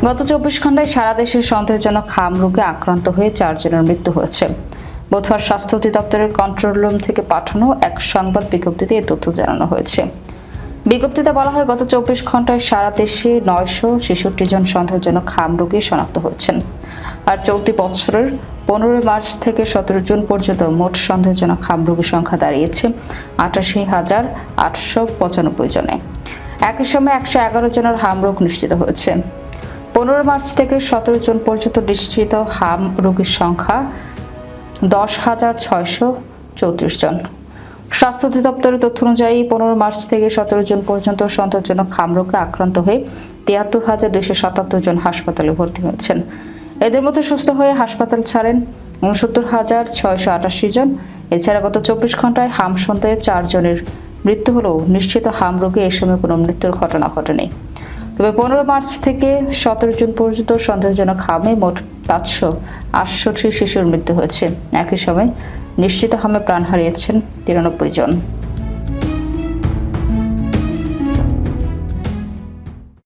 গত 24 ঘন্টায় সারা দেশে সন্দেহজনক হাম রোগে আক্রান্ত হয়ে 4 জনের মৃত্যু হয়েছে। বুধবার স্বাস্থ্য অধিদপ্তরের কন্ট্রোল রুম থেকে পাঠানো এক সংবাদ বিজ্ঞপ্তিতে এই তথ্য জানানো হয়েছে। বিজ্ঞপ্তিতে বলা হয়, গত 24 ঘন্টায় সারা দেশে 966 জন সন্দেহজনক হাম রোগী শনাক্ত হয়েছেন। আর চলতি বছরের 15 মার্চ থেকে 17 জুন পর্যন্ত মোট সন্দেহজনক হাম রোগীর সংখ্যা দাঁড়িয়েছে 88,895 জনে। একই সময় 111 জনের হাম রোগ নিশ্চিত হয়েছে। 15 মার্চ থেকে 17 জুন পর্যন্ত নিশ্চিত হাম রোগীর সংখ্যা 10,634 জন। স্বাস্থ্য অধিদপ্তরের তথ্য অনুযায়ী 15 মার্চ থেকে 17 জুন পর্যন্ত সন্দেহজনক হাম রোগে আক্রান্ত হয়ে 73,277 জন হাসপাতালে ভর্তি হয়েছেন। এদের মধ্যে সুস্থ হয়ে হাসপাতাল ছাড়েন 69,688 জন। এছাড়া গত 24 ঘন্টায় হাম সন্দেহে 4 জনের মৃত্যু হলেও নিশ্চিত হাম রোগে এ সময় কোনো মৃত্যুর ঘটনা ঘটেনি। তবে 15 মার্চ থেকে 17 জুন পর্যন্ত সন্দেহজনক হামে মোট 568 শিশুর মৃত্যু হয়েছে। একই সময় নিশ্চিত হামে প্রাণ হারিয়েছেন 93 জন।